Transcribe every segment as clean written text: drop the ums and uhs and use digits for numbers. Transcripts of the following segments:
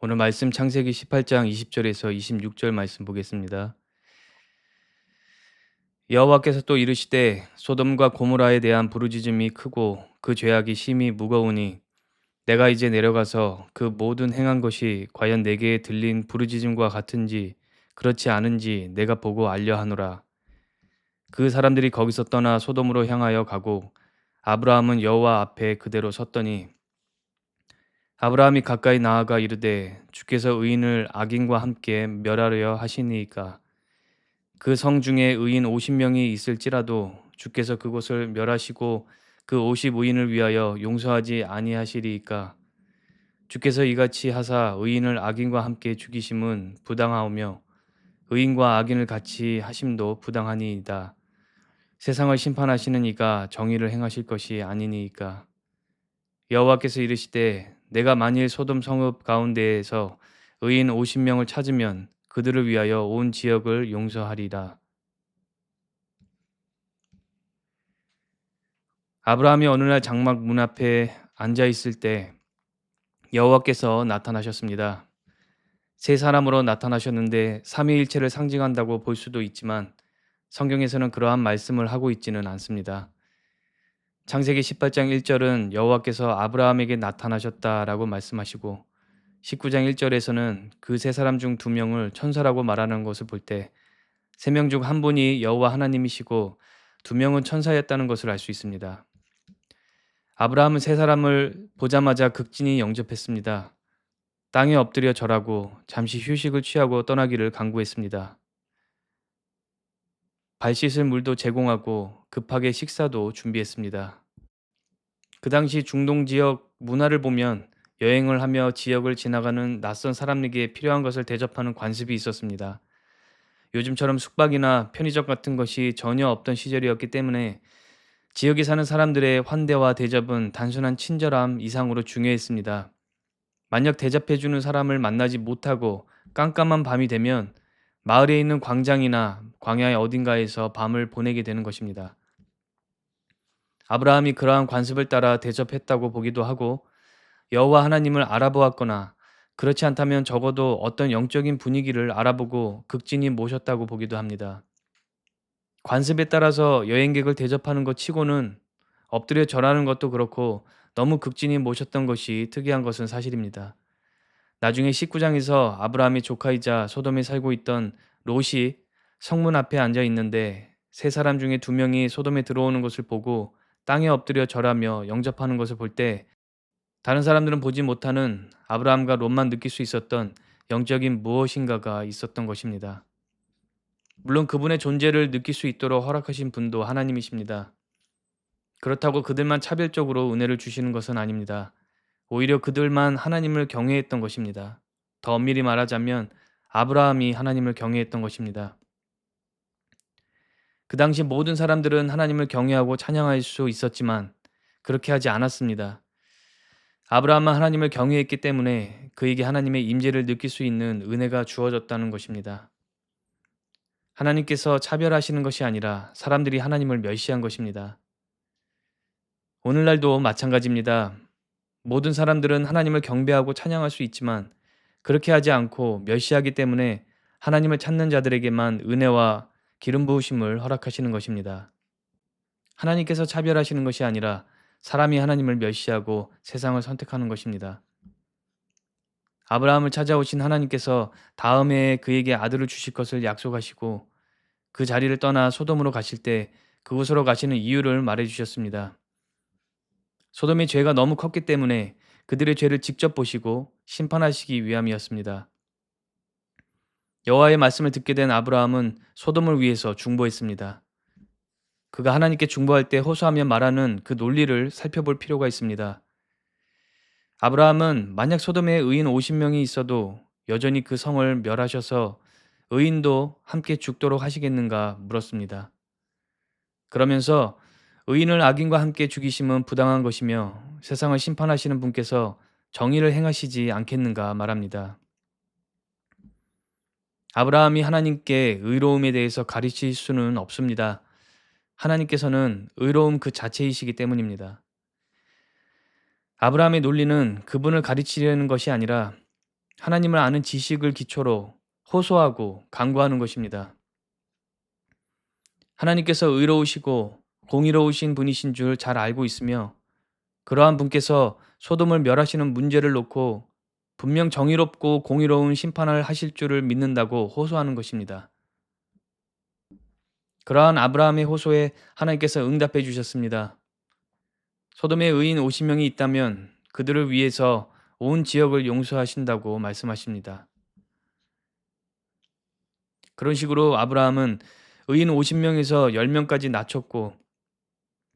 오늘 말씀 창세기 18장 20절에서 26절 말씀 보겠습니다. 여호와께서 또 이르시되 소돔과 고모라에 대한 부르짖음이 크고 그 죄악이 심히 무거우니 내가 이제 내려가서 그 모든 행한 것이 과연 내게 들린 부르짖음과 같은지 그렇지 않은지 내가 보고 알려 하노라. 그 사람들이 거기서 떠나 소돔으로 향하여 가고 아브라함은 여호와 앞에 그대로 섰더니 아브라함이 가까이 나아가 이르되 주께서 의인을 악인과 함께 멸하려 하시니이까 그 성 중에 의인 50명이 있을지라도 주께서 그곳을 멸하시고 그 50의인을 위하여 용서하지 아니하시리이까 주께서 이같이 하사 의인을 악인과 함께 죽이심은 부당하오며 의인과 악인을 같이 하심도 부당하니이다. 세상을 심판하시는 이가 정의를 행하실 것이 아니니이까. 여호와께서 이르시되 내가 만일 소돔 성읍 가운데에서 의인 50명을 찾으면 그들을 위하여 온 지역을 용서하리라. 아브라함이 어느 날 장막 문 앞에 앉아 있을 때 여호와께서 나타나셨습니다. 세 사람으로 나타나셨는데 삼위일체를 상징한다고 볼 수도 있지만 성경에서는 그러한 말씀을 하고 있지는 않습니다. 창세기 18장 1절은 여호와께서 아브라함에게 나타나셨다라고 말씀하시고 19장 1절에서는 그 세 사람 중 두 명을 천사라고 말하는 것을 볼 때 세 명 중 한 분이 여호와 하나님이시고 두 명은 천사였다는 것을 알 수 있습니다. 아브라함은 세 사람을 보자마자 극진히 영접했습니다. 땅에 엎드려 절하고 잠시 휴식을 취하고 떠나기를 간구했습니다. 발 씻을 물도 제공하고 급하게 식사도 준비했습니다. 그 당시 중동 지역 문화를 보면 여행을 하며 지역을 지나가는 낯선 사람에게 필요한 것을 대접하는 관습이 있었습니다. 요즘처럼 숙박이나 편의점 같은 것이 전혀 없던 시절이었기 때문에 지역에 사는 사람들의 환대와 대접은 단순한 친절함 이상으로 중요했습니다. 만약 대접해주는 사람을 만나지 못하고 깜깜한 밤이 되면 마을에 있는 광장이나 광야의 어딘가에서 밤을 보내게 되는 것입니다. 아브라함이 그러한 관습을 따라 대접했다고 보기도 하고 여호와 하나님을 알아보았거나 그렇지 않다면 적어도 어떤 영적인 분위기를 알아보고 극진히 모셨다고 보기도 합니다. 관습에 따라서 여행객을 대접하는 것 치고는 엎드려 절하는 것도 그렇고 너무 극진히 모셨던 것이 특이한 것은 사실입니다. 나중에 19장에서 아브라함의 조카이자 소돔에 살고 있던 롯이 성문 앞에 앉아 있는데 세 사람 중에 두 명이 소돔에 들어오는 것을 보고 땅에 엎드려 절하며 영접하는 것을 볼 때 다른 사람들은 보지 못하는 아브라함과 롯만 느낄 수 있었던 영적인 무엇인가가 있었던 것입니다. 물론 그분의 존재를 느낄 수 있도록 허락하신 분도 하나님이십니다. 그렇다고 그들만 차별적으로 은혜를 주시는 것은 아닙니다. 오히려 그들만 하나님을 경외했던 것입니다. 더 엄밀히 말하자면 아브라함이 하나님을 경외했던 것입니다. 그 당시 모든 사람들은 하나님을 경외하고 찬양할 수 있었지만 그렇게 하지 않았습니다. 아브라함은 하나님을 경외했기 때문에 그에게 하나님의 임재를 느낄 수 있는 은혜가 주어졌다는 것입니다. 하나님께서 차별하시는 것이 아니라 사람들이 하나님을 멸시한 것입니다. 오늘날도 마찬가지입니다. 모든 사람들은 하나님을 경배하고 찬양할 수 있지만 그렇게 하지 않고 멸시하기 때문에 하나님을 찾는 자들에게만 은혜와 기름 부으심을 허락하시는 것입니다. 하나님께서 차별하시는 것이 아니라 사람이 하나님을 멸시하고 세상을 선택하는 것입니다. 아브라함을 찾아오신 하나님께서 다음 해에 그에게 아들을 주실 것을 약속하시고 그 자리를 떠나 소돔으로 가실 때 그곳으로 가시는 이유를 말해 주셨습니다. 소돔의 죄가 너무 컸기 때문에 그들의 죄를 직접 보시고 심판하시기 위함이었습니다. 여호와의 말씀을 듣게 된 아브라함은 소돔을 위해서 중보했습니다. 그가 하나님께 중보할 때 호소하며 말하는 그 논리를 살펴볼 필요가 있습니다. 아브라함은 만약 소돔에 의인 50명이 있어도 여전히 그 성을 멸하셔서 의인도 함께 죽도록 하시겠는가 물었습니다. 그러면서 의인을 악인과 함께 죽이심은 부당한 것이며 세상을 심판하시는 분께서 정의를 행하시지 않겠는가 말합니다. 아브라함이 하나님께 의로움에 대해서 가르칠 수는 없습니다. 하나님께서는 의로움 그 자체이시기 때문입니다. 아브라함의 논리는 그분을 가르치려는 것이 아니라 하나님을 아는 지식을 기초로 호소하고 간구하는 것입니다. 하나님께서 의로우시고 공의로우신 분이신 줄 잘 알고 있으며 그러한 분께서 소돔을 멸하시는 문제를 놓고 분명 정의롭고 공의로운 심판을 하실 줄을 믿는다고 호소하는 것입니다. 그러한 아브라함의 호소에 하나님께서 응답해 주셨습니다. 소돔에 의인 50명이 있다면 그들을 위해서 온 지역을 용서하신다고 말씀하십니다. 그런 식으로 아브라함은 의인 50명에서 10명까지 낮췄고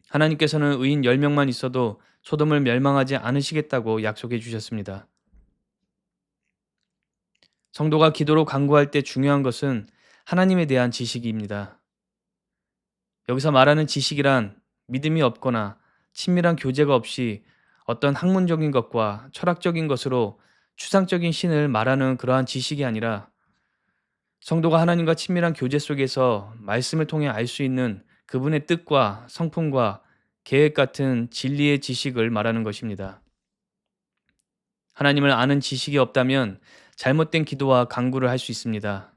하나님께서는 의인 10명만 있어도 소돔을 멸망하지 않으시겠다고 약속해 주셨습니다. 성도가 기도로 간구할 때 중요한 것은 하나님에 대한 지식입니다. 여기서 말하는 지식이란 믿음이 없거나 친밀한 교제가 없이 어떤 학문적인 것과 철학적인 것으로 추상적인 신을 말하는 그러한 지식이 아니라 성도가 하나님과 친밀한 교제 속에서 말씀을 통해 알 수 있는 그분의 뜻과 성품과 계획 같은 진리의 지식을 말하는 것입니다. 하나님을 아는 지식이 없다면 잘못된 기도와 간구를 할 수 있습니다.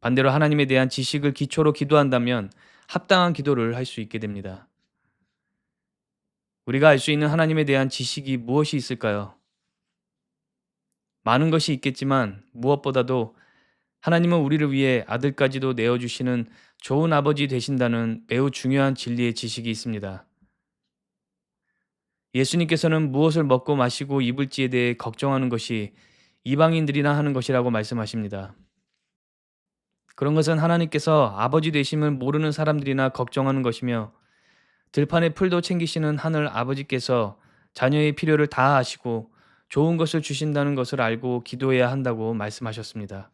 반대로 하나님에 대한 지식을 기초로 기도한다면 합당한 기도를 할 수 있게 됩니다. 우리가 알 수 있는 하나님에 대한 지식이 무엇이 있을까요? 많은 것이 있겠지만 무엇보다도 하나님은 우리를 위해 아들까지도 내어주시는 좋은 아버지 되신다는 매우 중요한 진리의 지식이 있습니다. 예수님께서는 무엇을 먹고 마시고 입을지에 대해 걱정하는 것이 이방인들이나 하는 것이라고 말씀하십니다. 그런 것은 하나님께서 아버지 되심을 모르는 사람들이나 걱정하는 것이며 들판의 풀도 챙기시는 하늘 아버지께서 자녀의 필요를 다 아시고 좋은 것을 주신다는 것을 알고 기도해야 한다고 말씀하셨습니다.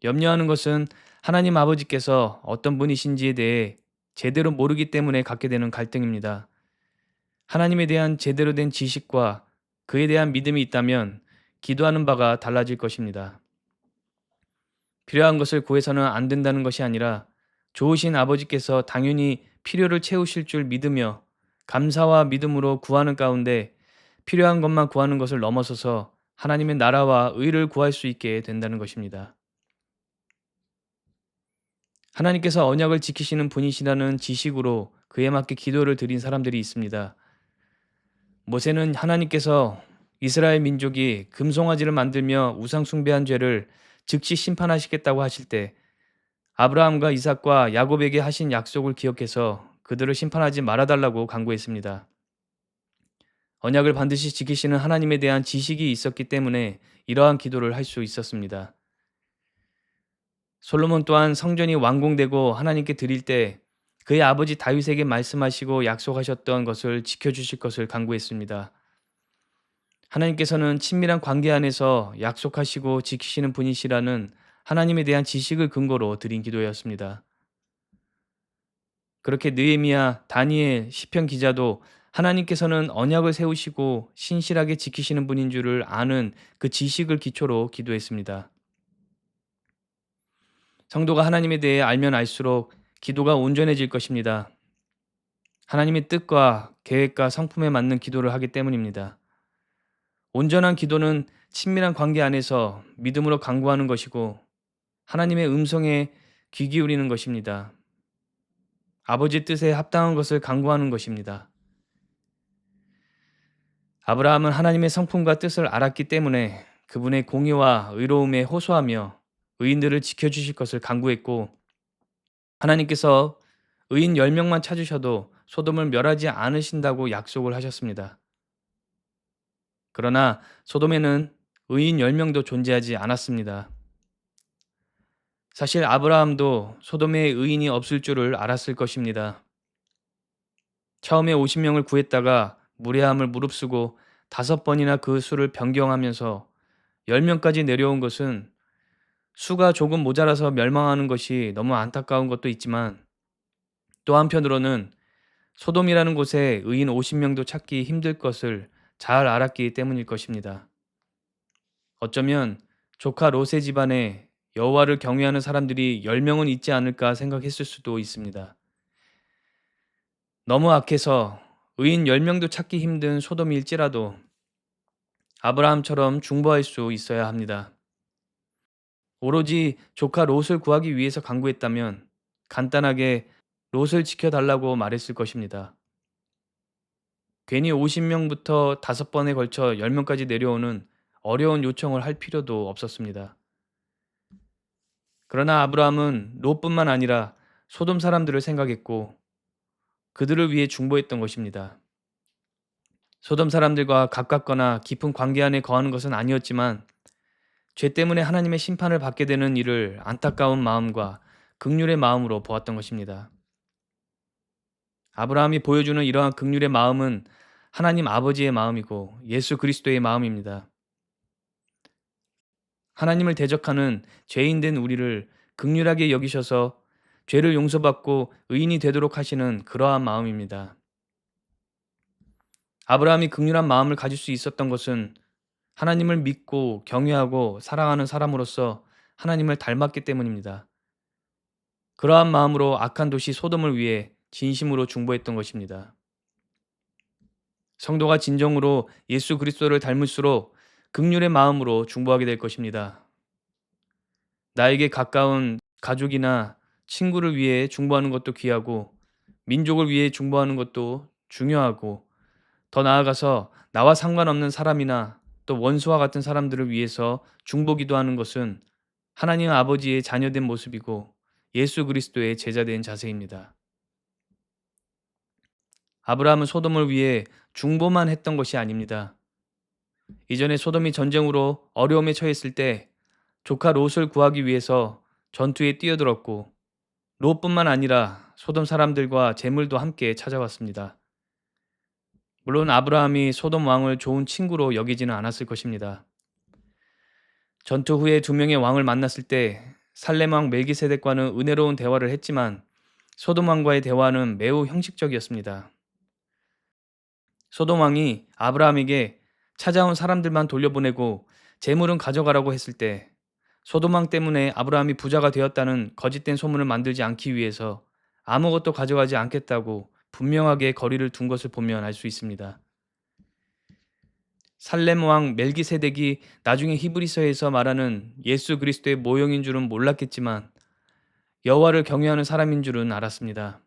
염려하는 것은 하나님 아버지께서 어떤 분이신지에 대해 제대로 모르기 때문에 갖게 되는 갈등입니다. 하나님에 대한 제대로 된 지식과 그에 대한 믿음이 있다면 기도하는 바가 달라질 것입니다. 필요한 것을 구해서는 안 된다는 것이 아니라 좋으신 아버지께서 당연히 필요를 채우실 줄 믿으며 감사와 믿음으로 구하는 가운데 필요한 것만 구하는 것을 넘어서서 하나님의 나라와 의를 구할 수 있게 된다는 것입니다. 하나님께서 언약을 지키시는 분이시라는 지식으로 그에 맞게 기도를 드린 사람들이 있습니다. 모세는 하나님께서 이스라엘 민족이 금송아지를 만들며 우상 숭배한 죄를 즉시 심판하시겠다고 하실 때 아브라함과 이삭과 야곱에게 하신 약속을 기억해서 그들을 심판하지 말아달라고 간구했습니다. 언약을 반드시 지키시는 하나님에 대한 지식이 있었기 때문에 이러한 기도를 할 수 있었습니다. 솔로몬 또한 성전이 완공되고 하나님께 드릴 때 그의 아버지 다윗에게 말씀하시고 약속하셨던 것을 지켜주실 것을 간구했습니다. 하나님께서는 친밀한 관계 안에서 약속하시고 지키시는 분이시라는 하나님에 대한 지식을 근거로 드린 기도였습니다. 그렇게 느헤미야, 다니엘, 시편 기자도 하나님께서는 언약을 세우시고 신실하게 지키시는 분인 줄을 아는 그 지식을 기초로 기도했습니다. 성도가 하나님에 대해 알면 알수록 기도가 온전해질 것입니다. 하나님의 뜻과 계획과 성품에 맞는 기도를 하기 때문입니다. 온전한 기도는 친밀한 관계 안에서 믿음으로 간구하는 것이고 하나님의 음성에 귀 기울이는 것입니다. 아버지 뜻에 합당한 것을 간구하는 것입니다. 아브라함은 하나님의 성품과 뜻을 알았기 때문에 그분의 공의와 의로움에 호소하며 의인들을 지켜주실 것을 간구했고 하나님께서 의인 10명만 찾으셔도 소돔을 멸하지 않으신다고 약속을 하셨습니다. 그러나 소돔에는 의인 10명도 존재하지 않았습니다. 사실 아브라함도 소돔에 의인이 없을 줄을 알았을 것입니다. 처음에 50명을 구했다가 무례함을 무릅쓰고 5번이나 그 수를 변경하면서 10명까지 내려온 것은 수가 조금 모자라서 멸망하는 것이 너무 안타까운 것도 있지만 또 한편으로는 소돔이라는 곳에 의인 50명도 찾기 힘들 것을 잘 알았기 때문일 것입니다. 어쩌면 조카 롯의 집안에 여호와를 경외하는 사람들이 10명은 있지 않을까 생각했을 수도 있습니다. 너무 악해서 의인 10명도 찾기 힘든 소돔일지라도 아브라함처럼 중보할 수 있어야 합니다. 오로지 조카 롯을 구하기 위해서 간구했다면 간단하게 롯을 지켜달라고 말했을 것입니다. 괜히 50명부터 5번에 걸쳐 10명까지 내려오는 어려운 요청을 할 필요도 없었습니다. 그러나 아브라함은 롯뿐만 아니라 소돔 사람들을 생각했고 그들을 위해 중보했던 것입니다. 소돔 사람들과 가깝거나 깊은 관계 안에 거하는 것은 아니었지만 죄 때문에 하나님의 심판을 받게 되는 일을 안타까운 마음과 긍휼의 마음으로 보았던 것입니다. 아브라함이 보여주는 이러한 긍휼의 마음은 하나님 아버지의 마음이고 예수 그리스도의 마음입니다. 하나님을 대적하는 죄인 된 우리를 긍휼하게 여기셔서 죄를 용서받고 의인이 되도록 하시는 그러한 마음입니다. 아브라함이 긍휼한 마음을 가질 수 있었던 것은 하나님을 믿고 경외하고 사랑하는 사람으로서 하나님을 닮았기 때문입니다. 그러한 마음으로 악한 도시 소돔을 위해 진심으로 중보했던 것입니다. 성도가 진정으로 예수 그리스도를 닮을수록 긍휼의 마음으로 중보하게 될 것입니다. 나에게 가까운 가족이나 친구를 위해 중보하는 것도 귀하고 민족을 위해 중보하는 것도 중요하고 더 나아가서 나와 상관없는 사람이나 또 원수와 같은 사람들을 위해서 중보 기도하는 것은 하나님 아버지의 자녀된 모습이고 예수 그리스도의 제자된 자세입니다. 아브라함은 소돔을 위해 중보만 했던 것이 아닙니다. 이전에 소돔이 전쟁으로 어려움에 처했을 때 조카 롯을 구하기 위해서 전투에 뛰어들었고 롯뿐만 아니라 소돔 사람들과 재물도 함께 찾아왔습니다. 물론 아브라함이 소돔 왕을 좋은 친구로 여기지는 않았을 것입니다. 전투 후에 두 명의 왕을 만났을 때 살렘 왕 멜기세덱과는 은혜로운 대화를 했지만 소돔 왕과의 대화는 매우 형식적이었습니다. 소돔 왕이 아브라함에게 찾아온 사람들만 돌려보내고 재물은 가져가라고 했을 때 소돔 왕 때문에 아브라함이 부자가 되었다는 거짓된 소문을 만들지 않기 위해서 아무것도 가져가지 않겠다고 분명하게 거리를 둔 것을 보면 알 수 있습니다. 살렘 왕 멜기세덱이 나중에 히브리서에서 말하는 예수 그리스도의 모형인 줄은 몰랐겠지만 여호와를 경외하는 사람인 줄은 알았습니다.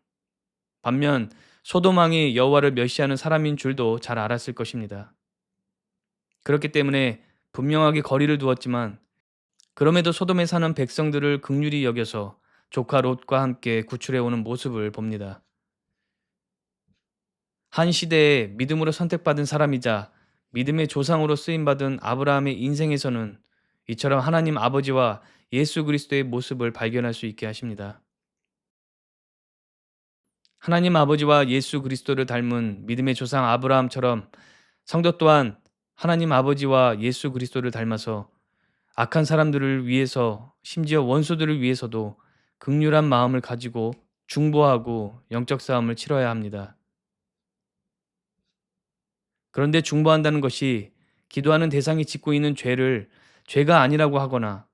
반면 소돔 왕이 여호와를 멸시하는 사람인 줄도 잘 알았을 것입니다. 그렇기 때문에 분명하게 거리를 두었지만 그럼에도 소돔에 사는 백성들을 긍휼히 여겨서 조카 롯과 함께 구출해 오는 모습을 봅니다. 한 시대에 믿음으로 선택받은 사람이자 믿음의 조상으로 쓰임받은 아브라함의 인생에서는 이처럼 하나님 아버지와 예수 그리스도의 모습을 발견할 수 있게 하십니다. 하나님 아버지와 예수 그리스도를 닮은 믿음의 조상 아브라함처럼 성도 또한 하나님 아버지와 예수 그리스도를 닮아서 악한 사람들을 위해서 심지어 원수들을 위해서도 긍휼한 마음을 가지고 중보하고 영적 싸움을 치러야 합니다. 그런데 중보한다는 것이 기도하는 대상이 짓고 있는 죄를 죄가 아니라고 하거나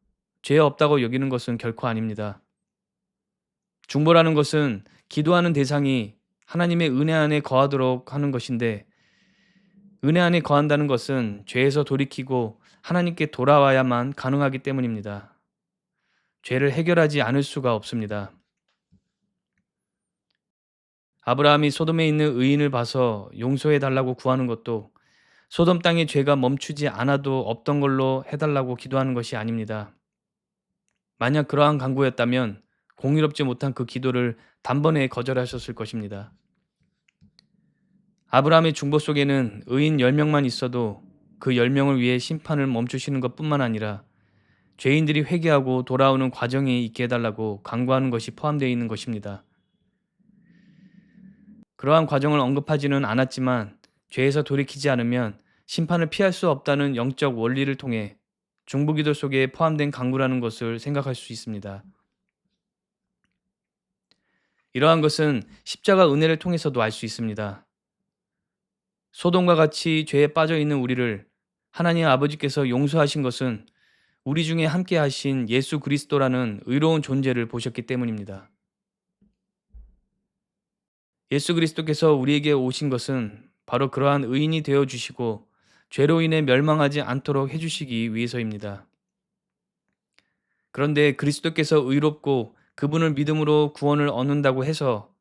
죄 없다고 여기는 것은 결코 아닙니다. 중보라는 것은 기도하는 대상이 하나님의 은혜 안에 거하도록 하는 것인데 은혜 안에 거한다는 것은 죄에서 돌이키고 하나님께 돌아와야만 가능하기 때문입니다. 죄를 해결하지 않을 수가 없습니다. 아브라함이 소돔에 있는 의인을 봐서 용서해 달라고 구하는 것도 소돔 땅의 죄가 멈추지 않아도 없던 걸로 해달라고 기도하는 것이 아닙니다. 만약 그러한 간구였다면 공의롭지 못한 그 기도를 단번에 거절하셨을 것입니다. 아브라함의 중보 속에는 의인 10명만 있어도 그 10명을 위해 심판을 멈추시는 것뿐만 아니라 죄인들이 회개하고 돌아오는 과정이 있게 해달라고 간구하는 것이 포함되어 있는 것입니다. 그러한 과정을 언급하지는 않았지만 죄에서 돌이키지 않으면 심판을 피할 수 없다는 영적 원리를 통해 중보기도 속에 포함된 간구라는 것을 생각할 수 있습니다. 이러한 것은 십자가 은혜를 통해서도 알 수 있습니다. 소돔과 같이 죄에 빠져 있는 우리를 하나님 아버지께서 용서하신 것은 우리 중에 함께 하신 예수 그리스도라는 의로운 존재를 보셨기 때문입니다. 예수 그리스도께서 우리에게 오신 것은 바로 그러한 의인이 되어 주시고 죄로 인해 멸망하지 않도록 해주시기 위해서입니다. 그런데 그리스도께서 의롭고 그분을 믿음으로 구원을 얻는다고 해서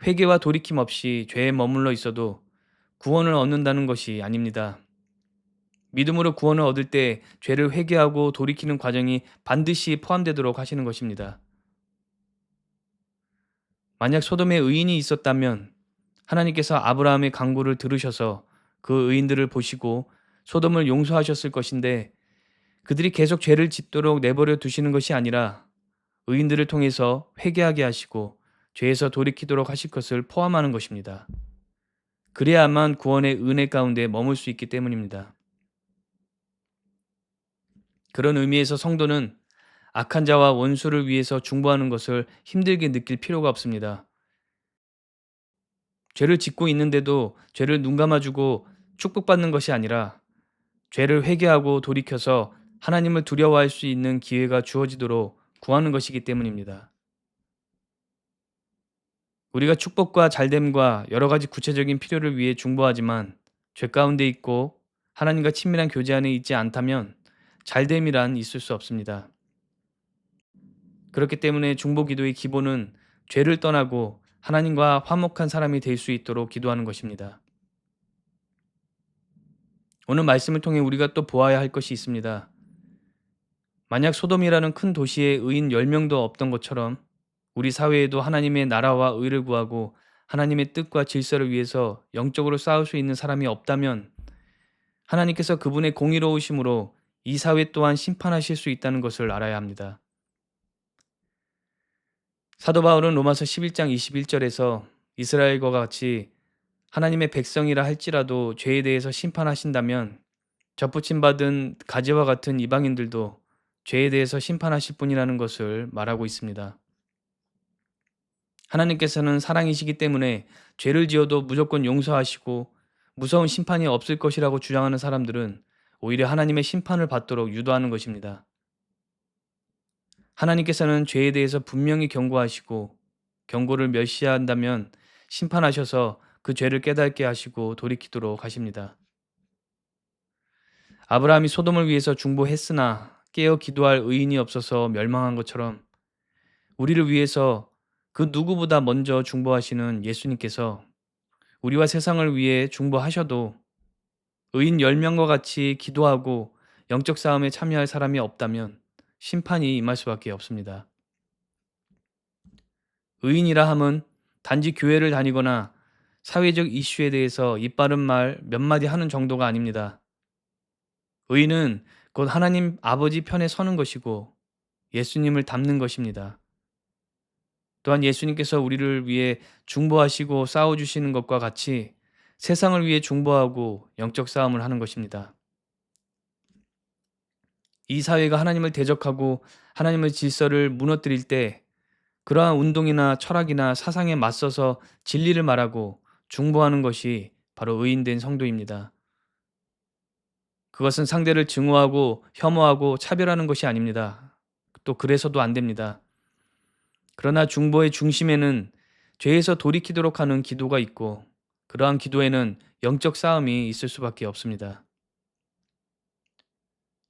회개와 돌이킴 없이 죄에 머물러 있어도 구원을 얻는다는 것이 아닙니다. 믿음으로 구원을 얻을 때 죄를 회개하고 돌이키는 과정이 반드시 포함되도록 하시는 것입니다. 만약 소돔에 의인이 있었다면 하나님께서 아브라함의 간구를 들으셔서 그 의인들을 보시고 소돔을 용서하셨을 것인데, 그들이 계속 죄를 짓도록 내버려 두시는 것이 아니라 의인들을 통해서 회개하게 하시고 죄에서 돌이키도록 하실 것을 포함하는 것입니다. 그래야만 구원의 은혜 가운데 머물 수 있기 때문입니다. 그런 의미에서 성도는 악한 자와 원수를 위해서 중보하는 것을 힘들게 느낄 필요가 없습니다. 죄를 짓고 있는데도 죄를 눈감아주고 축복받는 것이 아니라 죄를 회개하고 돌이켜서 하나님을 두려워할 수 있는 기회가 주어지도록 구하는 것이기 때문입니다. 우리가 축복과 잘됨과 여러 가지 구체적인 필요를 위해 중보하지만 죄 가운데 있고 하나님과 친밀한 교제 안에 있지 않다면 잘됨이란 있을 수 없습니다. 그렇기 때문에 중보 기도의 기본은 죄를 떠나고 하나님과 화목한 사람이 될 수 있도록 기도하는 것입니다. 오늘 말씀을 통해 우리가 또 보아야 할 것이 있습니다. 만약 소돔이라는 큰 도시에 의인 10명도 없던 것처럼 우리 사회에도 하나님의 나라와 의를 구하고 하나님의 뜻과 질서를 위해서 영적으로 싸울 수 있는 사람이 없다면 하나님께서 그분의 공의로우심으로 이 사회 또한 심판하실 수 있다는 것을 알아야 합니다. 사도 바울은 로마서 11장 21절에서 이스라엘과 같이 하나님의 백성이라 할지라도 죄에 대해서 심판하신다면 접붙임 받은 가지와 같은 이방인들도 죄에 대해서 심판하실 분이라는 것을 말하고 있습니다. 하나님께서는 사랑이시기 때문에 죄를 지어도 무조건 용서하시고 무서운 심판이 없을 것이라고 주장하는 사람들은 오히려 하나님의 심판을 받도록 유도하는 것입니다. 하나님께서는 죄에 대해서 분명히 경고하시고 경고를 멸시한다면 심판하셔서 그 죄를 깨닫게 하시고 돌이키도록 하십니다. 아브라함이 소돔을 위해서 중보했으나 깨어 기도할 의인이 없어서 멸망한 것처럼 우리를 위해서 그 누구보다 먼저 중보하시는 예수님께서 우리와 세상을 위해 중보하셔도 의인 10명과 같이 기도하고 영적 싸움에 참여할 사람이 없다면 심판이 임할 수밖에 없습니다. 의인이라 함은 단지 교회를 다니거나 사회적 이슈에 대해서 입바른 말 몇 마디 하는 정도가 아닙니다. 의인은 곧 하나님 아버지 편에 서는 것이고 예수님을 닮는 것입니다. 또한 예수님께서 우리를 위해 중보하시고 싸워주시는 것과 같이 세상을 위해 중보하고 영적 싸움을 하는 것입니다. 이 사회가 하나님을 대적하고 하나님의 질서를 무너뜨릴 때 그러한 운동이나 철학이나 사상에 맞서서 진리를 말하고 중보하는 것이 바로 의인된 성도입니다. 그것은 상대를 증오하고 혐오하고 차별하는 것이 아닙니다. 또 그래서도 안 됩니다. 그러나 중보의 중심에는 죄에서 돌이키도록 하는 기도가 있고 그러한 기도에는 영적 싸움이 있을 수밖에 없습니다.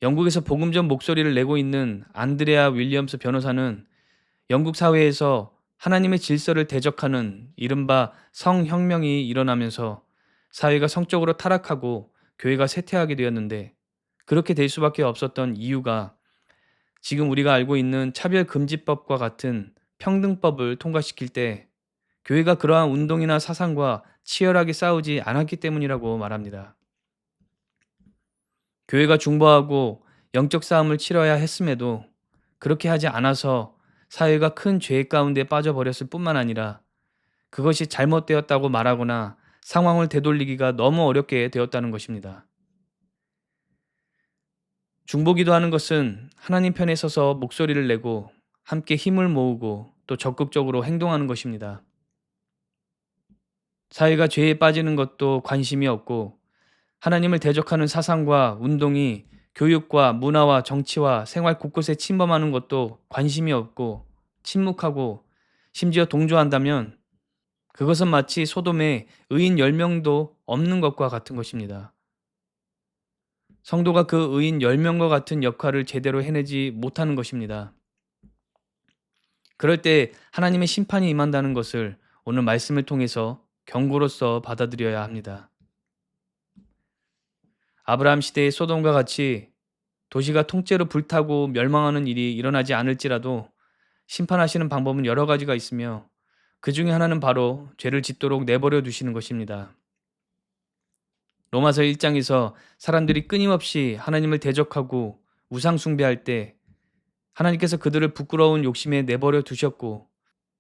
영국에서 복음 전 목소리를 내고 있는 안드레아 윌리엄스 변호사는 영국 사회에서 하나님의 질서를 대적하는 이른바 성혁명이 일어나면서 사회가 성적으로 타락하고 교회가 쇠퇴하게 되었는데, 그렇게 될 수밖에 없었던 이유가 지금 우리가 알고 있는 차별금지법과 같은 평등법을 통과시킬 때 교회가 그러한 운동이나 사상과 치열하게 싸우지 않았기 때문이라고 말합니다. 교회가 중보하고 영적 싸움을 치러야 했음에도 그렇게 하지 않아서 사회가 큰 죄 가운데 빠져버렸을 뿐만 아니라 그것이 잘못되었다고 말하거나 상황을 되돌리기가 너무 어렵게 되었다는 것입니다. 중보기도하는 것은 하나님 편에 서서 목소리를 내고 함께 힘을 모으고 또 적극적으로 행동하는 것입니다. 사회가 죄에 빠지는 것도 관심이 없고 하나님을 대적하는 사상과 운동이 교육과 문화와 정치와 생활 곳곳에 침범하는 것도 관심이 없고 침묵하고 심지어 동조한다면 그것은 마치 소돔에 의인 10명도 없는 것과 같은 것입니다. 성도가 그 의인 10명과 같은 역할을 제대로 해내지 못하는 것입니다. 그럴 때 하나님의 심판이 임한다는 것을 오늘 말씀을 통해서 경고로서 받아들여야 합니다. 아브라함 시대의 소돔과 같이 도시가 통째로 불타고 멸망하는 일이 일어나지 않을지라도 심판하시는 방법은 여러 가지가 있으며 그 중에 하나는 바로 죄를 짓도록 내버려 두시는 것입니다. 로마서 1장에서 사람들이 끊임없이 하나님을 대적하고 우상 숭배할 때 하나님께서 그들을 부끄러운 욕심에 내버려 두셨고,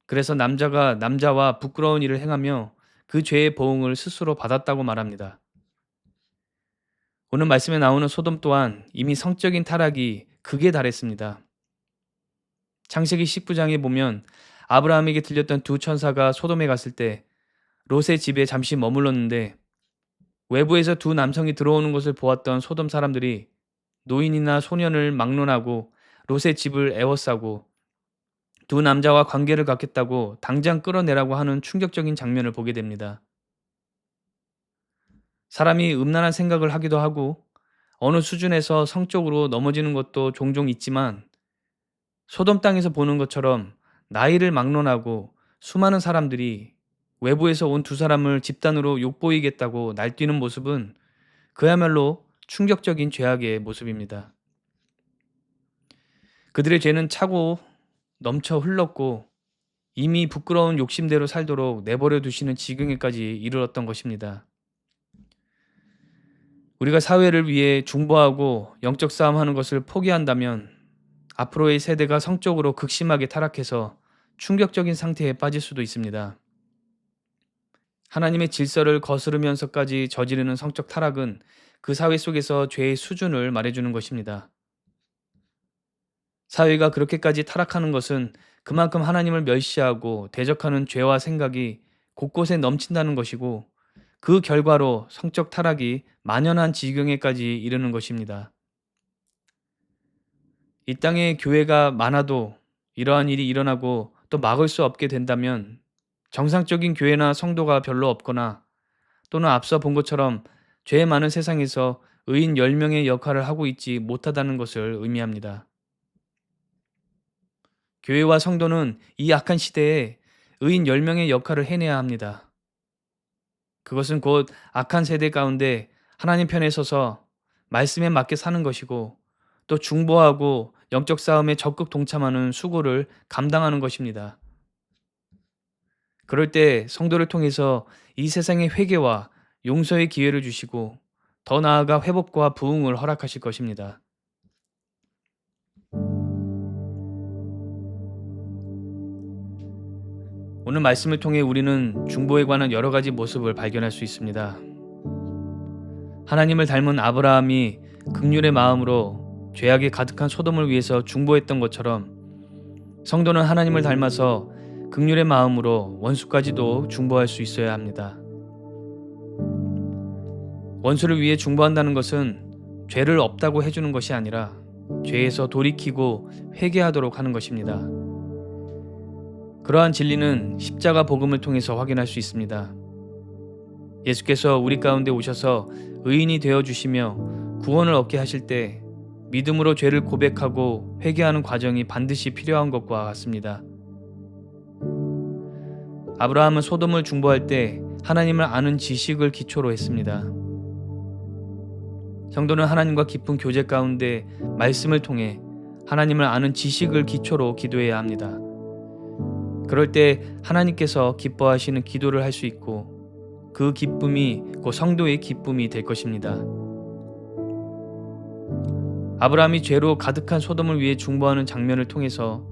그래서 남자가 남자와 부끄러운 일을 행하며 그 죄의 보응을 스스로 받았다고 말합니다. 오늘 말씀에 나오는 소돔 또한 이미 성적인 타락이 극에 달했습니다. 창세기 19장에 보면 아브라함에게 들렸던 두 천사가 소돔에 갔을 때 롯의 집에 잠시 머물렀는데, 외부에서 두 남성이 들어오는 것을 보았던 소돔 사람들이 노인이나 소년을 막론하고 롯의 집을 에워싸고 두 남자와 관계를 갖겠다고 당장 끌어내라고 하는 충격적인 장면을 보게 됩니다. 사람이 음란한 생각을 하기도 하고 어느 수준에서 성적으로 넘어지는 것도 종종 있지만, 소돔 땅에서 보는 것처럼 나이를 막론하고 수많은 사람들이 외부에서 온 두 사람을 집단으로 욕보이겠다고 날뛰는 모습은 그야말로 충격적인 죄악의 모습입니다. 그들의 죄는 차고 넘쳐 흘렀고 이미 부끄러운 욕심대로 살도록 내버려 두시는 지경에까지 이르렀던 것입니다. 우리가 사회를 위해 중보하고 영적 싸움하는 것을 포기한다면 앞으로의 세대가 성적으로 극심하게 타락해서 충격적인 상태에 빠질 수도 있습니다. 하나님의 질서를 거스르면서까지 저지르는 성적 타락은 그 사회 속에서 죄의 수준을 말해주는 것입니다. 사회가 그렇게까지 타락하는 것은 그만큼 하나님을 멸시하고 대적하는 죄와 생각이 곳곳에 넘친다는 것이고, 그 결과로 성적 타락이 만연한 지경에까지 이르는 것입니다. 이 땅에 교회가 많아도 이러한 일이 일어나고 또 막을 수 없게 된다면 정상적인 교회나 성도가 별로 없거나, 또는 앞서 본 것처럼 죄 많은 세상에서 의인 10명의 역할을 하고 있지 못하다는 것을 의미합니다. 교회와 성도는 이 악한 시대에 의인 10명의 역할을 해내야 합니다. 그것은 곧 악한 세대 가운데 하나님 편에 서서 말씀에 맞게 사는 것이고, 또 중보하고 영적 싸움에 적극 동참하는 수고를 감당하는 것입니다. 그럴 때 성도를 통해서 이 세상의 회개와 용서의 기회를 주시고 더 나아가 회복과 부흥을 허락하실 것입니다. 오늘 말씀을 통해 우리는 중보에 관한 여러 가지 모습을 발견할 수 있습니다. 하나님을 닮은 아브라함이 긍휼의 마음으로 죄악이 가득한 소돔을 위해서 중보했던 것처럼, 성도는 하나님을 닮아서 긍휼의 마음으로 원수까지도 중보할 수 있어야 합니다. 원수를 위해 중보한다는 것은 죄를 없다고 해주는 것이 아니라 죄에서 돌이키고 회개하도록 하는 것입니다. 그러한 진리는 십자가 복음을 통해서 확인할 수 있습니다. 예수께서 우리 가운데 오셔서 의인이 되어 주시며 구원을 얻게 하실 때 믿음으로 죄를 고백하고 회개하는 과정이 반드시 필요한 것과 같습니다. 아브라함은 소돔을 중보할 때 하나님을 아는 지식을 기초로 했습니다. 성도는 하나님과 깊은 교제 가운데 말씀을 통해 하나님을 아는 지식을 기초로 기도해야 합니다. 그럴 때 하나님께서 기뻐하시는 기도를 할 수 있고, 그 기쁨이 곧 성도의 기쁨이 될 것입니다. 아브라함이 죄로 가득한 소돔을 위해 중보하는 장면을 통해서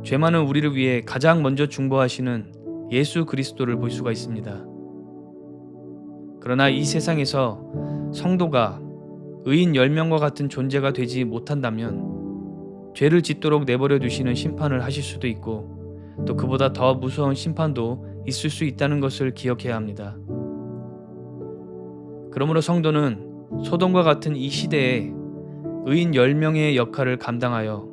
죄 많은 우리를 위해 가장 먼저 중보하시는 예수 그리스도를 볼 수가 있습니다. 그러나 이 세상에서 성도가 의인 10명과 같은 존재가 되지 못한다면 죄를 짓도록 내버려 두시는 심판을 하실 수도 있고, 또 그보다 더 무서운 심판도 있을 수 있다는 것을 기억해야 합니다. 그러므로 성도는 소돔과 같은 이 시대에 의인 10명의 역할을 감당하여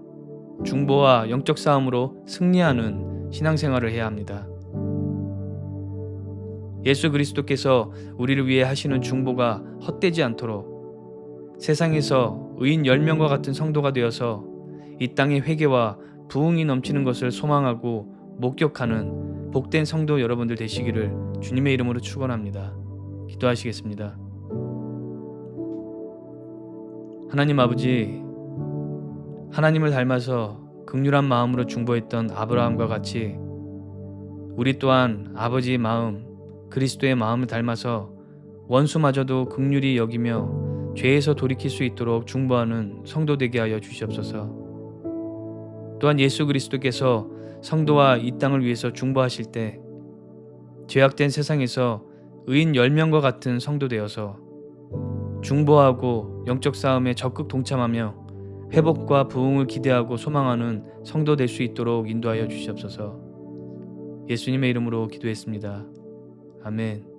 중보와 영적 싸움으로 승리하는 신앙생활을 해야 합니다. 예수 그리스도께서 우리를 위해 하시는 중보가 헛되지 않도록 세상에서 의인 10명과 같은 성도가 되어서 이 땅의 회개와 부흥이 넘치는 것을 소망하고 목격하는 복된 성도 여러분들 되시기를 주님의 이름으로 축원합니다. 기도하시겠습니다. 하나님 아버지, 하나님을 닮아서 긍휼한 마음으로 중보했던 아브라함과 같이 우리 또한 아버지의 마음, 그리스도의 마음을 닮아서 원수마저도 긍휼히 여기며 죄에서 돌이킬 수 있도록 중보하는 성도 되게 하여 주시옵소서. 또한 예수 그리스도께서 성도와 이 땅을 위해서 중보하실 때 죄악된 세상에서 의인 10명과 같은 성도 되어서 중보하고 영적 싸움에 적극 동참하며 회복과 부흥을 기대하고 소망하는 성도 될 수 있도록 인도하여 주시옵소서. 예수님의 이름으로 기도했습니다. 아멘.